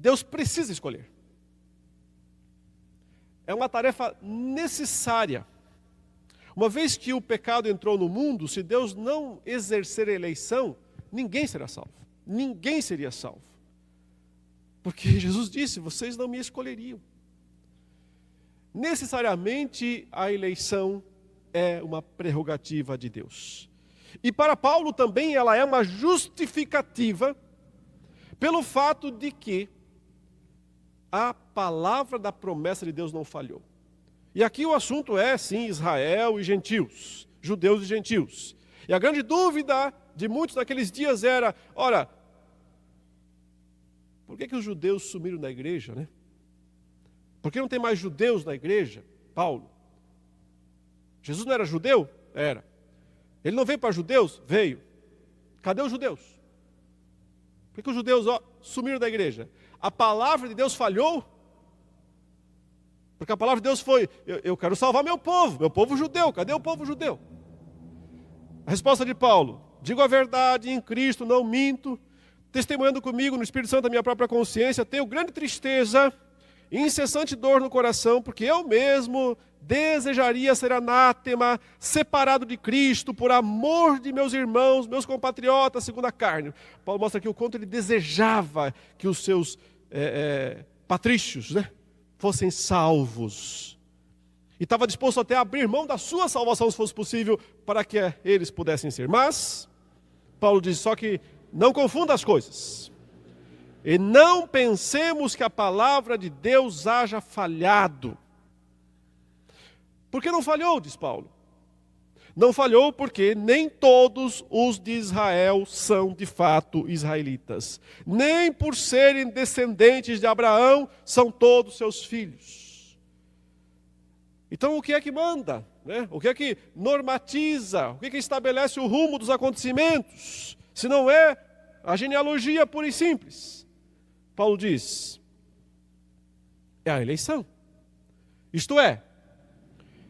Deus precisa escolher. É uma tarefa necessária. Uma vez que o pecado entrou no mundo, se Deus não exercer a eleição, ninguém será salvo. Ninguém seria salvo. Porque Jesus disse, vocês não me escolheriam. Necessariamente a eleição é uma prerrogativa de Deus. E para Paulo também ela é uma justificativa pelo fato de que a palavra da promessa de Deus não falhou. E aqui o assunto é, sim, Israel e gentios, judeus e gentios. E a grande dúvida de muitos naqueles dias era, ora, por que os judeus sumiram da igreja, né? Por que não tem mais judeus na igreja, Paulo? Jesus não era judeu? Era. Ele não veio para judeus? Veio. Cadê os judeus? Por que os judeus sumiram da igreja? A palavra de Deus falhou? Porque a palavra de Deus foi, eu quero salvar meu povo judeu. Cadê o povo judeu? A resposta de Paulo, digo a verdade em Cristo, não minto, testemunhando comigo no Espírito Santo a minha própria consciência, tenho grande tristeza e incessante dor no coração, porque eu mesmo desejaria ser anátema, separado de Cristo, por amor de meus irmãos, meus compatriotas, segundo a carne. Paulo mostra aqui o quanto ele desejava que os seus patrícios, né, fossem salvos. E estava disposto até a abrir mão da sua salvação, se fosse possível, para que eles pudessem ser. Mas, Paulo diz, só que não confunda as coisas. E não pensemos que a palavra de Deus haja falhado. Por que não falhou, diz Paulo? Não falhou porque nem todos os de Israel são de fato israelitas. Nem por serem descendentes de Abraão são todos seus filhos. Então o que é que manda? Né? O que é que normatiza? O que é que estabelece o rumo dos acontecimentos? Se não é a genealogia pura e simples. Paulo diz, é a eleição. Isto é,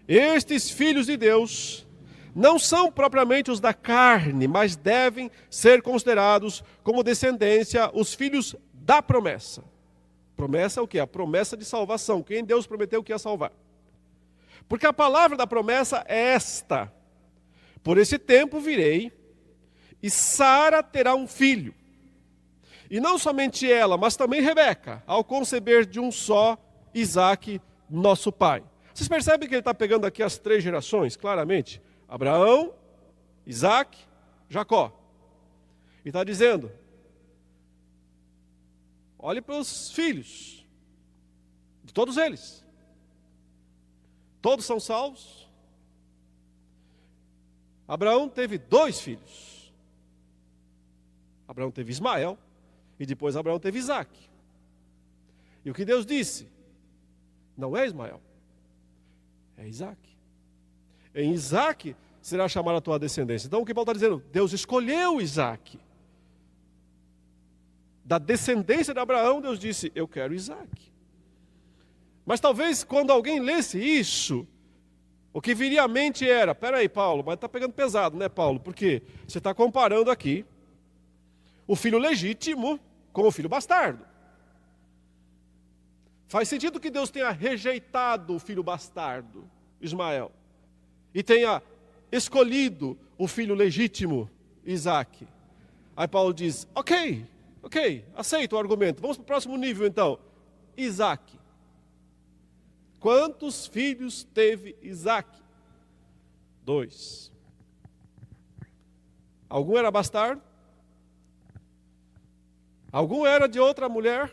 estes filhos de Deus não são propriamente os da carne, mas devem ser considerados como descendência os filhos da promessa. Promessa é o quê? A promessa de salvação. Quem Deus prometeu que ia salvar. Porque a palavra da promessa é esta. Por esse tempo virei, e Sara terá um filho. E não somente ela, mas também Rebeca, ao conceber de um só Isaque, nosso pai. Vocês percebem que ele está pegando aqui as 3 gerações, claramente? Abraão, Isaque, Jacó. E está dizendo, olhe para os filhos, de todos eles. Todos são salvos. Abraão teve 2 filhos. Abraão teve Ismael. E depois Abraão teve Isaque. E o que Deus disse? Não é Ismael. É Isaque. Em Isaque será chamada a tua descendência. Então o que Paulo está dizendo? Deus escolheu Isaque. Da descendência de Abraão, Deus disse, eu quero Isaque. Mas talvez quando alguém lesse isso, o que viria à mente era, peraí Paulo, mas está pegando pesado, né Paulo? Porque você está comparando aqui o filho legítimo com o filho bastardo. Faz sentido que Deus tenha rejeitado o filho bastardo, Ismael, e tenha escolhido o filho legítimo, Isaque. Aí Paulo diz, ok, aceito o argumento. Vamos para o próximo nível então. Isaque. Quantos filhos teve Isaque? 2. Algum era bastardo? Algum era de outra mulher?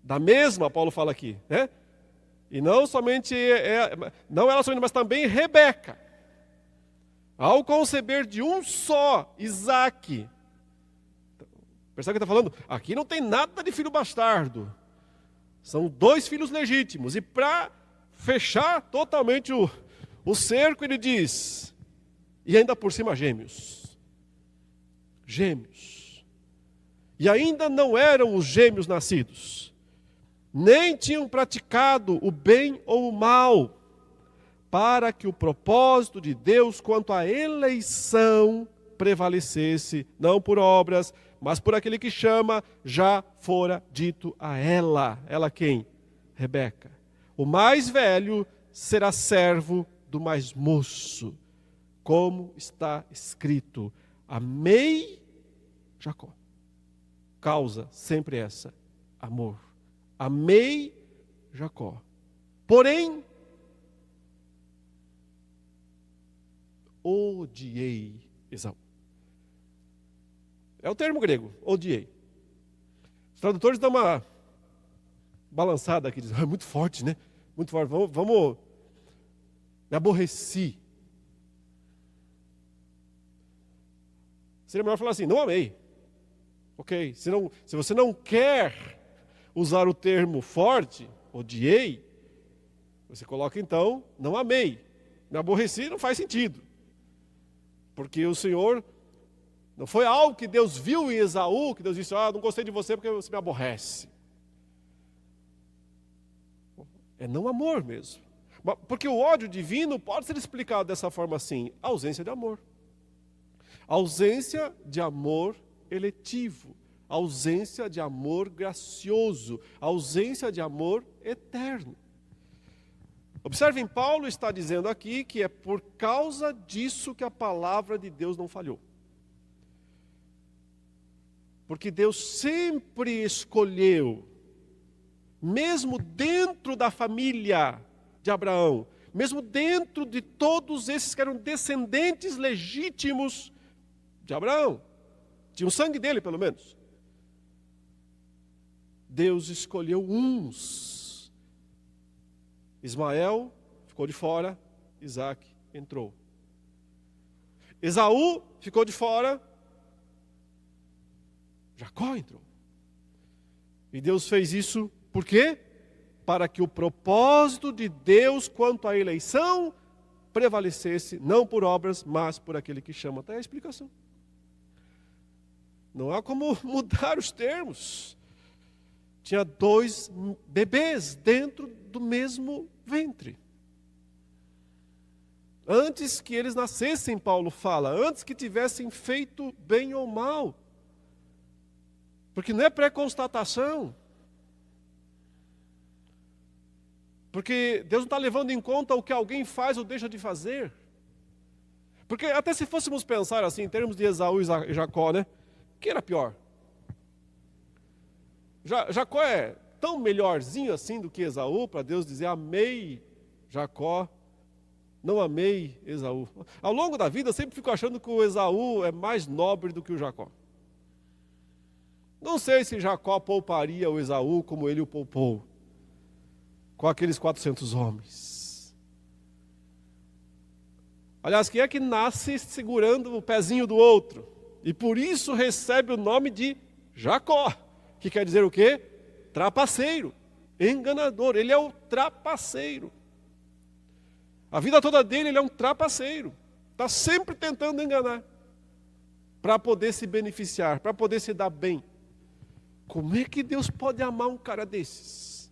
Da mesma, Paulo fala aqui, né? E não somente, não ela somente, mas também Rebeca. Ao conceber de um só, Isaque. Percebe o que está falando? Aqui não tem nada de filho bastardo. São 2 filhos legítimos. E para fechar totalmente o cerco, ele diz, e ainda por cima gêmeos. Gêmeos. E ainda não eram os gêmeos nascidos. Nem tinham praticado o bem ou o mal, para que o propósito de Deus quanto à eleição prevalecesse, não por obras, mas por aquele que chama, já fora dito a ela. Ela quem? Rebeca. O mais velho será servo do mais moço, como está escrito: amei Jacó. Causa sempre essa: amor. Amei Jacó. Porém, odiei Esaú. É o termo grego, odiei. Os tradutores dão uma balançada aqui, dizem, é muito forte, né? Muito forte, vamos, me aborreci. Seria melhor falar assim, não amei. Ok, se você não quer usar o termo forte, odiei, você coloca então, não amei. Me aborreci não faz sentido. Porque o Senhor, não foi algo que Deus viu em Esaú, que Deus disse, não gostei de você porque você me aborrece. É não amor mesmo. Porque o ódio divino pode ser explicado dessa forma assim, ausência de amor. Ausência de amor eletivo, ausência de amor gracioso, ausência de amor eterno. Observem, Paulo está dizendo aqui que é por causa disso que a palavra de Deus não falhou. Porque Deus sempre escolheu, mesmo dentro da família de Abraão, mesmo dentro de todos esses que eram descendentes legítimos de Abraão, tinha o sangue dele pelo menos. Deus escolheu uns. Ismael ficou de fora, Isaac entrou. Esaú ficou de fora, Jacó entrou. E Deus fez isso por quê? Para que o propósito de Deus quanto à eleição prevalecesse, não por obras, mas por aquele que chama. Até a explicação. Não há como mudar os termos. Tinha 2 bebês dentro do mesmo ventre. Antes que eles nascessem, Paulo fala, antes que tivessem feito bem ou mal. Porque não é pré-constatação. Porque Deus não está levando em conta o que alguém faz ou deixa de fazer. Porque até se fôssemos pensar assim, em termos de Esaú e Jacó, né? Quem era pior? Jacó é tão melhorzinho assim do que Esaú, para Deus dizer, amei Jacó, não amei Esaú. Ao longo da vida eu sempre fico achando que o Esaú é mais nobre do que o Jacó. Não sei se Jacó pouparia o Esaú como ele o poupou, com aqueles 400 homens. Aliás, quem é que nasce segurando o pezinho do outro? E por isso recebe o nome de Jacó, que quer dizer o quê? Trapaceiro, enganador. Ele é o trapaceiro. A vida toda dele ele é um trapaceiro. Está sempre tentando enganar, para poder se beneficiar, para poder se dar bem. Como é que Deus pode amar um cara desses?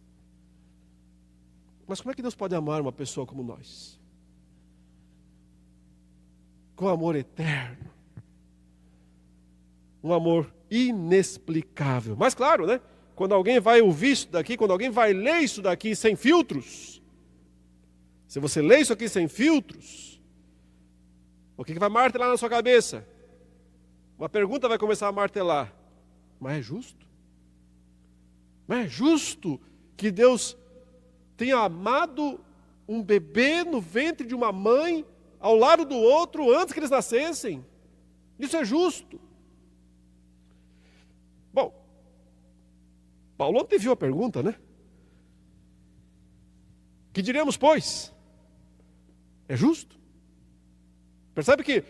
Mas como é que Deus pode amar uma pessoa como nós? Com amor eterno. Um amor inexplicável. Mas claro, né? Quando alguém vai ouvir isso daqui, quando alguém vai ler isso daqui sem filtros, se você lê isso aqui sem filtros, o que vai martelar na sua cabeça? Uma pergunta vai começar a martelar. Mas é justo? Mas é justo que Deus tenha amado um bebê no ventre de uma mãe, ao lado do outro, antes que eles nascessem? Isso é justo? Bom, Paulo anteviu a pergunta, né? Que diremos, pois? É justo? Percebe que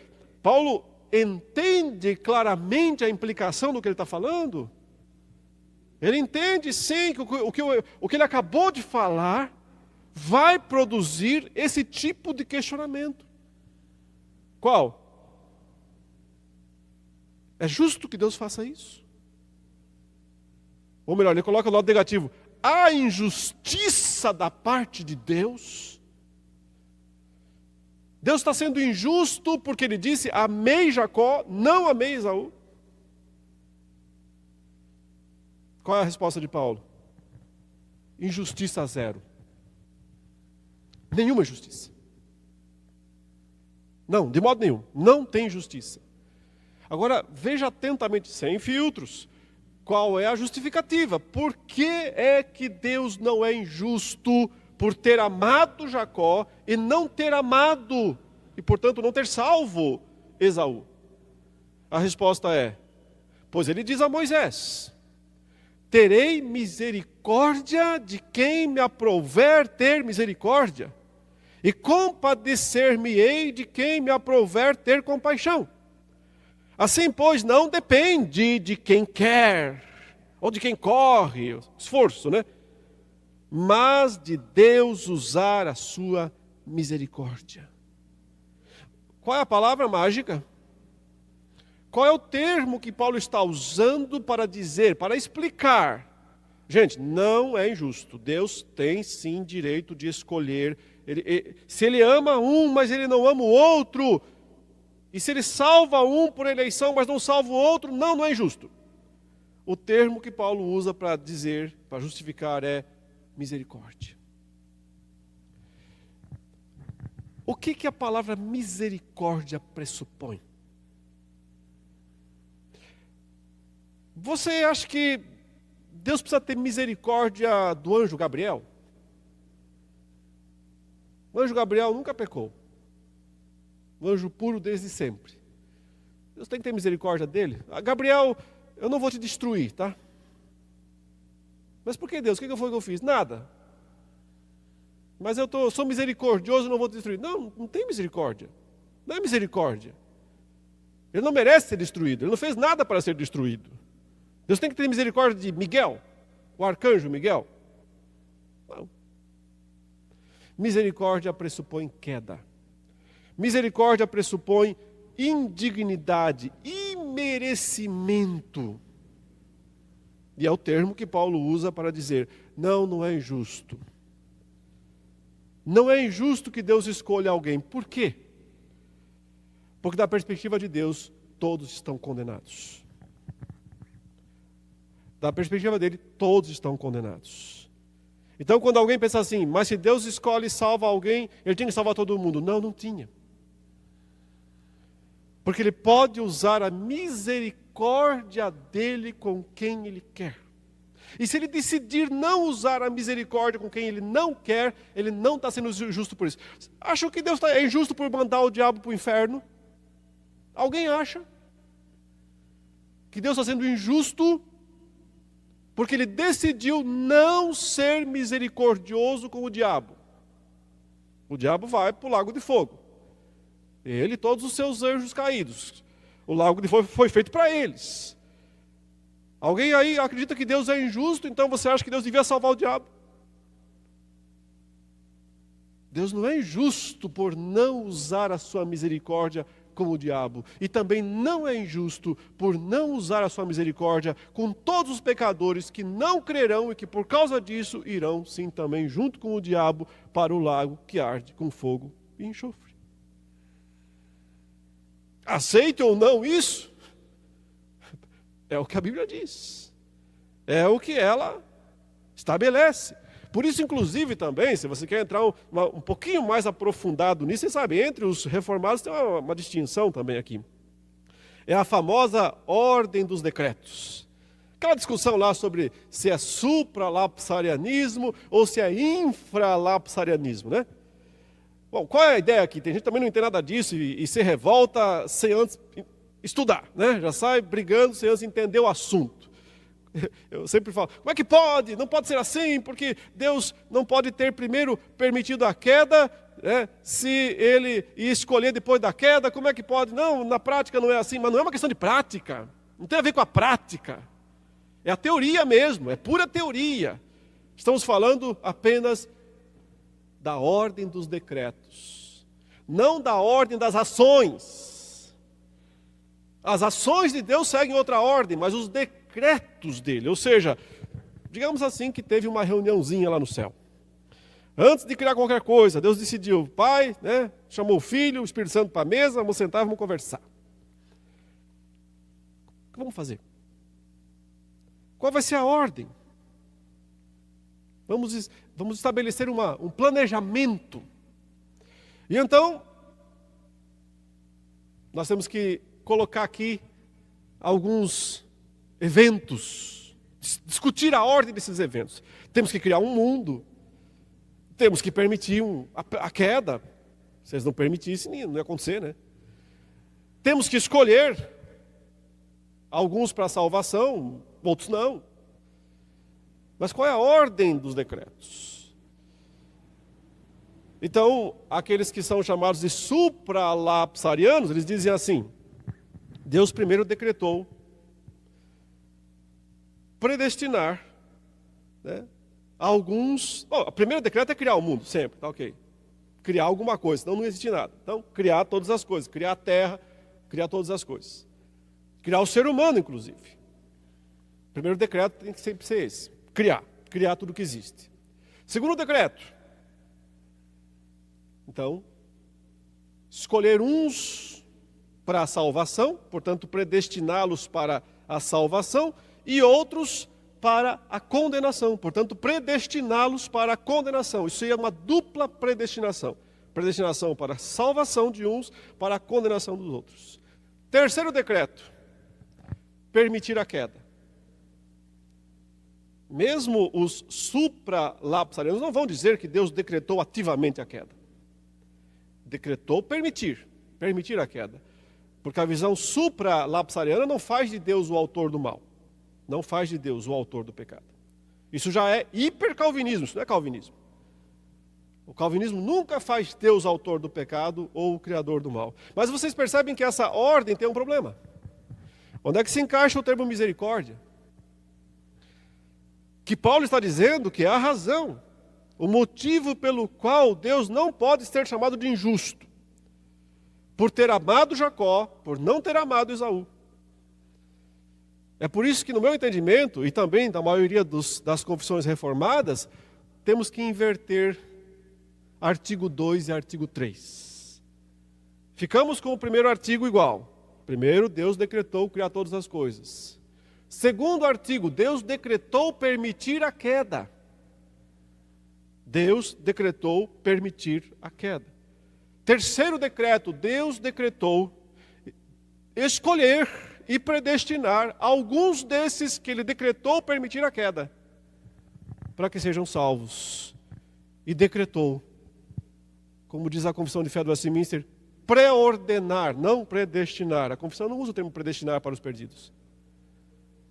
Paulo entende claramente a implicação do que ele está falando? Ele entende sim que o que ele acabou de falar vai produzir esse tipo de questionamento. Qual? É justo que Deus faça isso? Ou melhor, ele coloca o lado negativo. A injustiça da parte de Deus. Deus está sendo injusto porque ele disse, amei Jacó, não amei Esaú. Qual é a resposta de Paulo? Injustiça zero. Nenhuma injustiça. Não, de modo nenhum. Não tem justiça. Agora, veja atentamente, sem filtros, qual é a justificativa. Por que é que Deus não é injusto por ter amado Jacó e não ter amado, e portanto não ter salvo Esaú? A resposta é, pois ele diz a Moisés: terei misericórdia de quem me aprouver ter misericórdia, e compadecer-me-ei de quem me aprouver ter compaixão. Assim, pois, não depende de quem quer, ou de quem corre, esforço, né? Mas de Deus usar a sua misericórdia. Qual é a palavra mágica? Qual é o termo que Paulo está usando para dizer, para explicar? Gente, não é injusto. Deus tem sim direito de escolher. Se ele ama um, mas ele não ama o outro, e se ele salva um por eleição, mas não salva o outro, não é injusto. O termo que Paulo usa para dizer, para justificar, é misericórdia. O que a palavra misericórdia pressupõe? Você acha que Deus precisa ter misericórdia do anjo Gabriel? O anjo Gabriel nunca pecou. O anjo puro desde sempre. Deus tem que ter misericórdia dele. Gabriel, eu não vou te destruir, tá? Mas por que Deus? O que foi que eu fiz? Nada. Mas eu sou misericordioso e não vou te destruir. Não, não tem misericórdia. Não é misericórdia. Ele não merece ser destruído. Ele não fez nada para ser destruído. Deus tem que ter misericórdia de Miguel, o arcanjo Miguel. Não. Misericórdia pressupõe queda. Misericórdia pressupõe indignidade, imerecimento. E é o termo que Paulo usa para dizer, não é injusto. Não é injusto que Deus escolha alguém. Por quê? Porque da perspectiva de Deus, todos estão condenados. Da perspectiva dele, todos estão condenados. Então, quando alguém pensa assim, mas se Deus escolhe e salva alguém, ele tinha que salvar todo mundo. Não tinha. Porque ele pode usar a misericórdia dele com quem ele quer. E se ele decidir não usar a misericórdia com quem ele não quer, ele não está sendo justo por isso. Acham que Deus é injusto por mandar o diabo para o inferno? Alguém acha que Deus está sendo injusto porque ele decidiu não ser misericordioso com o diabo? O diabo vai para o lago de fogo. Ele e todos os seus anjos caídos. O lago de fogo foi feito para eles. Alguém aí acredita que Deus é injusto, então você acha que Deus devia salvar o diabo? Deus não é injusto por não usar a sua misericórdia com o diabo. E também não é injusto por não usar a sua misericórdia com todos os pecadores que não crerão e que por causa disso irão sim também junto com o diabo para o lago que arde com fogo e enxofre. Aceite ou não isso? É o que a Bíblia diz. É o que ela estabelece. Por isso, inclusive, também, se você quer entrar um pouquinho mais aprofundado nisso, você sabe, entre os reformados tem uma distinção também aqui. É a famosa ordem dos decretos. Aquela discussão lá sobre se é supralapsarianismo ou se é infralapsarianismo, né? Bom, qual é a ideia aqui? Tem gente que também não entende nada disso e se revolta sem antes estudar, né? Já sai brigando sem antes entender o assunto. Eu sempre falo, como é que pode? Não pode ser assim, porque Deus não pode ter primeiro permitido a queda, né? Se ele ia escolher depois da queda, como é que pode? Não, na prática não é assim, mas não é uma questão de prática, não tem a ver com a prática, é a teoria mesmo, é pura teoria. Estamos falando apenas da ordem dos decretos, não da ordem das ações. As ações de Deus seguem outra ordem, mas os decretos dele, ou seja, digamos assim que teve uma reuniãozinha lá no céu. Antes de criar qualquer coisa, Deus decidiu, Pai, né, chamou o Filho, o Espírito Santo para a mesa, vamos sentar, vamos conversar. O que vamos fazer? Qual vai ser a ordem? Vamos estabelecer um planejamento. E então, nós temos que colocar aqui alguns eventos, discutir a ordem desses eventos. Temos que criar um mundo, temos que permitir a queda. Se eles não permitissem, não ia acontecer, né? Temos que escolher alguns para a salvação, outros não. Mas qual é a ordem dos decretos? Então, aqueles que são chamados de supralapsarianos, eles dizem assim: Deus primeiro decretou predestinar, né, alguns... Bom, o primeiro decreto é criar o mundo, sempre, tá ok. Criar alguma coisa, senão não existe nada. Então, criar todas as coisas, criar a terra, criar todas as coisas. Criar o ser humano, inclusive. O primeiro decreto tem que sempre ser esse: criar tudo que existe. Segundo decreto, então, escolher uns para a salvação, portanto, predestiná-los para a salvação, e outros para a condenação, portanto, predestiná-los para a condenação. Isso é uma dupla predestinação. Predestinação para a salvação de uns, para a condenação dos outros. Terceiro decreto: permitir a queda. Mesmo os supralapsarianos não vão dizer que Deus decretou ativamente a queda. Decretou permitir a queda. Porque a visão supralapsariana não faz de Deus o autor do mal. Não faz de Deus o autor do pecado. Isso já é hipercalvinismo, isso não é calvinismo. O calvinismo nunca faz Deus autor do pecado ou o criador do mal. Mas vocês percebem que essa ordem tem um problema. Onde é que se encaixa o termo misericórdia? Que Paulo está dizendo que é a razão, o motivo pelo qual Deus não pode ser chamado de injusto. Por ter amado Jacó, por não ter amado Esaú. É por isso que, no meu entendimento, e também da maioria das confissões reformadas, temos que inverter artigo 2 e artigo 3. Ficamos com o primeiro artigo igual. Primeiro, Deus decretou criar todas as coisas. Segundo artigo, Deus decretou permitir a queda. Deus decretou permitir a queda. Terceiro decreto, Deus decretou escolher e predestinar alguns desses que Ele decretou permitir a queda, para que sejam salvos. E decretou, como diz a Confissão de Fé do Westminster, pré-ordenar, não predestinar. A confissão não usa o termo predestinar para os perdidos.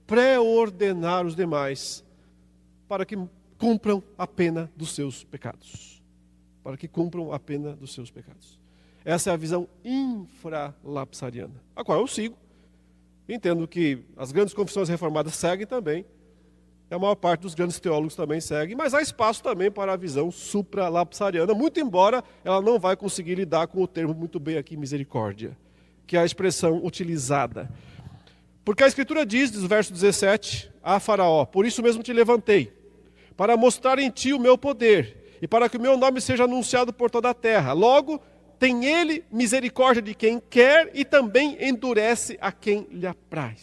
Pré-ordenar os demais para que cumpram a pena dos seus pecados. Para que cumpram a pena dos seus pecados. Essa é a visão infralapsariana, a qual eu sigo. Entendo que as grandes confissões reformadas seguem também. A maior parte dos grandes teólogos também segue, mas há espaço também para a visão supralapsariana, muito embora ela não vai conseguir lidar com o termo muito bem aqui, misericórdia, que é a expressão utilizada. Porque a Escritura diz, no verso 17, a Faraó: por isso mesmo te levantei, para mostrar em ti o meu poder, e para que o meu nome seja anunciado por toda a terra. Logo, tem ele misericórdia de quem quer e também endurece a quem lhe apraz.